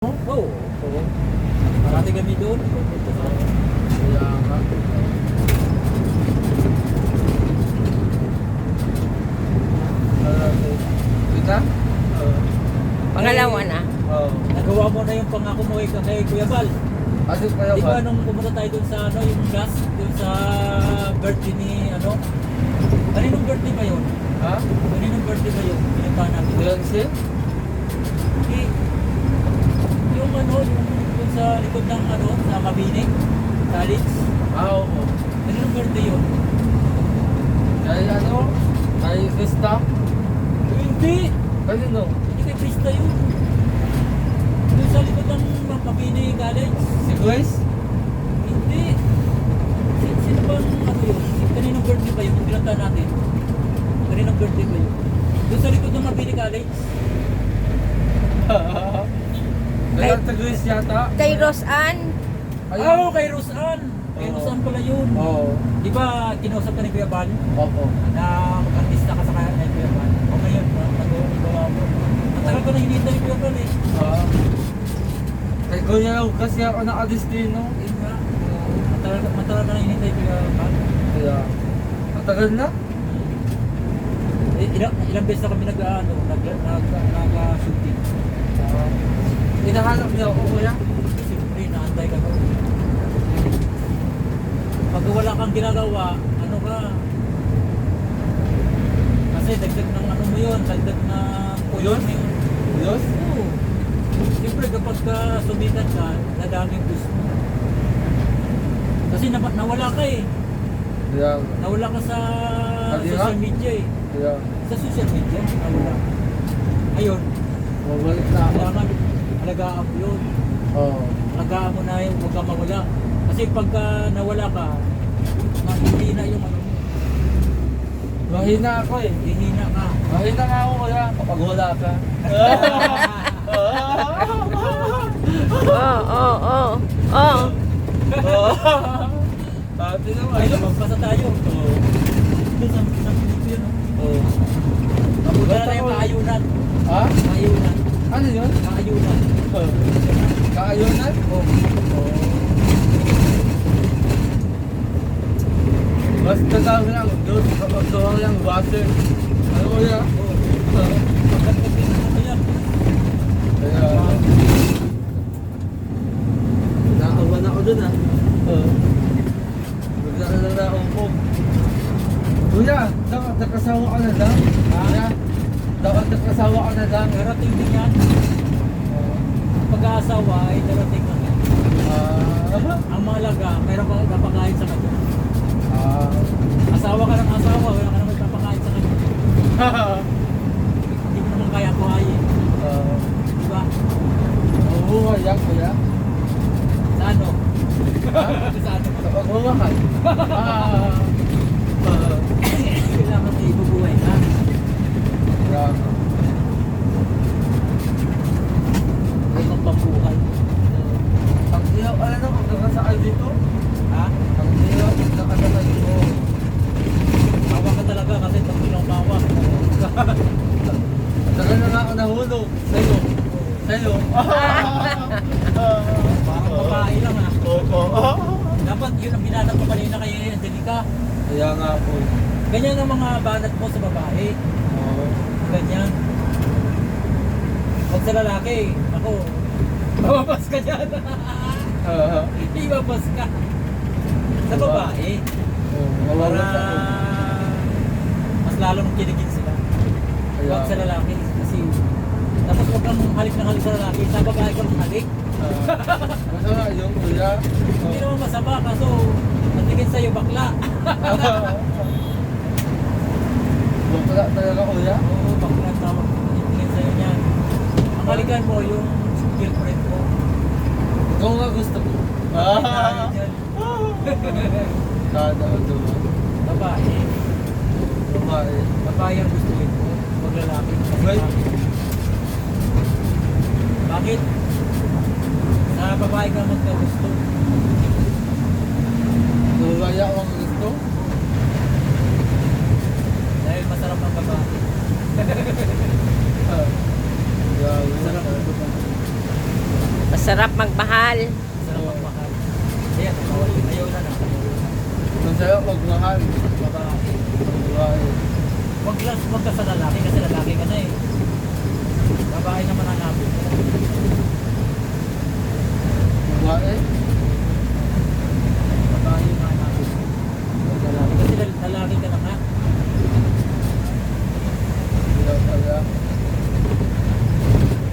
Oo. Oo. Marami kami doon. Kaya nga. Kita? Pangalawa na. Oo. Nagawa mo na yung pangako mo kay Kuya Bal. Ano kaya Di ba? ba nung pumunta tayo doon sa yung gas, doon sa birthday ni kaninong birthday ba yun? Ha? Kaninong birthday ba yun? Pinuntahan natin. Beyonce? Eh, yung yung sa likod ng sa Mabining, College. Oo. Kaninong birthday yun? Kay Kay Vista? Hindi! Kanino? Hindi kay Krista yun. Doon sa likod ng Mabining College. Si Grace? Hindi. Sino bang yun? Kaninong birthday ba yun? Yung pinuntahan natin. Kaninong birthday ba yun? Doon sa likod ng Mabining College. Kaya sa Grace yata? Kay Roseann. Oo, kay Roseann. Kay Oo. Roseann pala yun. Oo. Di ba kinausap ka ni Kuya Bal? Opo. Na mag-artista ka sa kaya ni Kuya Bal? O ngayon, magawa mo. Matagal ko na hinihintay ni Kuya Bal eh. Kay Kuya Raw kasi ako nakadestino. Yun nga. Matagal ka na hinihintay ni Kuya Bal. Kaya, matagal na? Ilang beses na kami nag-shooting. Hinahanap niya ako, kuya. Siyempre, naantay ka doon. Pag wala kang ginagawa, ano ka? Kasi dagdag ng mo yun, dagdag ng Yun? mo yun. Diyos? Oo. Siyempre, kapag ka sumikat ka, nadaming gusto mo. Kasi nawala ka eh. Kaya, Nawala ka sa Kalira? social media eh. kaya, Sa social media, nawala. Ngayon, mabalik na ako. kailangan alagaan mo yun. Oo. Alagaan mo na yun, huwag ka mawala. Kasi pagka nawala ka, mahihina yung mo. Mahina ako eh. Hihina ka. Mahina nga ako, kuya, kapag wala ka. Oo. Dati naman. Ay, magpasa tayo. Doon sa Pilipino yun. Oo. Mabuta na yung kaayunan. Ha? Kaayunan. Ano yun? Kaayunan. Kaayunan? Oo. Basta tawag lang, doon, kapag gawang lang, water. Ano kuya? Magandang ano yan. Kaya, naawan ako dun ah. Bigla na ako. Kuya, dapat nakasawa ka na lang. Kuya, dapat nakasawa ka na lang. Darating din yan. Pag-aasawa ay darating lang yan. Ang mahalaga, mayroon ka papakain sa kanya. Asawa ka ng asawa, wala ka naman papakain sa kanya. Hindi mo naman kaya kuhayin. Di ba? Oo, kaya kuya. Sa ano? Ha? Sa ano? Sa pagmamahal. Kailangan na ibubuhay ka. Kaya, Huwag kang pambuhay. ang ilaw, ano na, kung nakasakay dito? Ha? Ang ilaw, kung nakasakay dito. Tawa ka talaga kasi pag ilang bawa. Tagal na nga ako nahulog. Sa'yo. Sa'yo. Parang babae lang ha. Opo. Dapat yun ang binanat mo kanina kay Angelica. Kaya nga po. Ganyan ang mga banat mo sa babae. Oo. Ganyan. Huwag sa lalaki. Ako, mababas ka dyan. Ibabas ka. Sa babae. Para Mawawas ako. mas lalo mong kinikit sila. Kaya, Huwag sa lalaki. Kasi tapos huwag kang halik na halik sa lalaki. Sa babae kang halik. masama yung kuya. Hindi naman masama. Kaso, natingin sa'yo bakla. Wala talaga kuya. Oo, bakla ang tawag. Natingin sa'yo niyan. Ang halikan mo yung girlfriend mo. Ikaw nga gusto ko. Tayo dyan. Kada ano. Babae. Babae. Babae ang gustuin mo. Huwag lalaki. Right. Bakit? Sa babae ka magkagusto. Babae ako ang gusto. Dahil masarap ang babae. Grabe. Masarap ang babae. Masarap magmahal. Sarap magmahal. Ayan, ayaw na na. Masaya magmahal. Babae. Babae. Wag ka sa lalaki kasi lalaki ka na eh. Babae naman ang hanapin mo. Babae. Babae yung hanapin mo. Wag lalaki. Kasi lalaki ka na nga. Wala pala.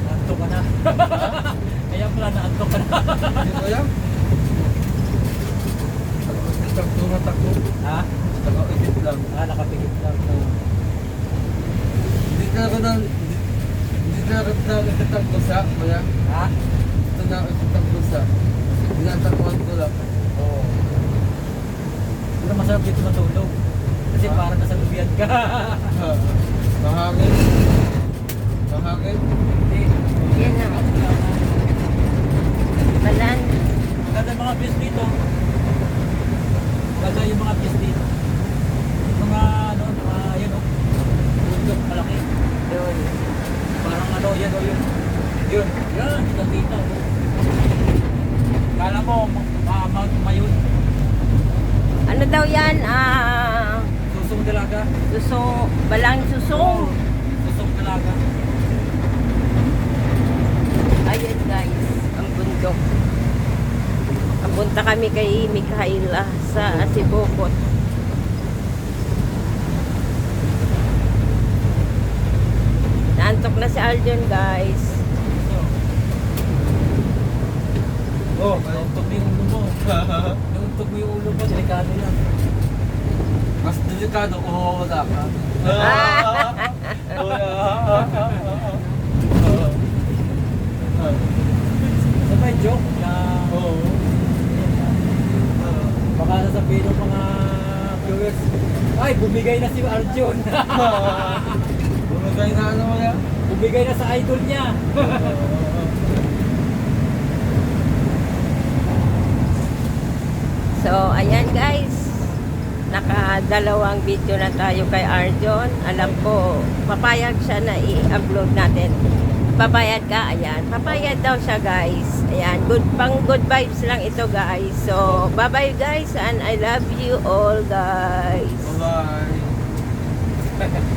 Naantok ka na. Kaya pala naantok ka na. Hindi ko yan. Tumatakbo. Ha? Naka-edit lang. Nakapikit lang. Hindi talaga na nagtatagpo siya. Kaya Ha? ito na nagtatagpo siya. Tinatakbuhan ko lang. Oo. Pero masarap dito matulog. Kasi Ha? parang nasa lubian ka. Ha. Mahangin. Mahangin. Hindi. Yan na. Balan. Maganda yung mga views dito. Maganda yung mga views dito. Mga ano, yun o. Bundok malaki. Yun. Parang ano, yan o yun. Yun. Yan, dito. Kala mo, mayon. Ano daw yan? Susong dalaga. Balang susong. Susong dalaga. Ayan guys, ang bundok. Kapunta kami kay Mikhaila sa Asibokot. Naantok na si Aljon guys. Oh, Nauntog mo yung ulo mo. Nauntog mo yung ulo mo, delikado yan. mas delikado kung wala ka. Sabay joke na baka sasabihin ng mga viewers, ay, bumigay na si Arjun. Bumagay na ano mo yan? Bumigay na sa idol niya. So, ayan guys. Nakadalawang video na tayo kay Arjon. Alam ko, papayag siya na i-upload natin. Papayag ka? Ayan. Papayag daw siya guys. Ayan. Good vibes lang ito guys. So, bye-bye guys. And I love you all guys. Bye-bye.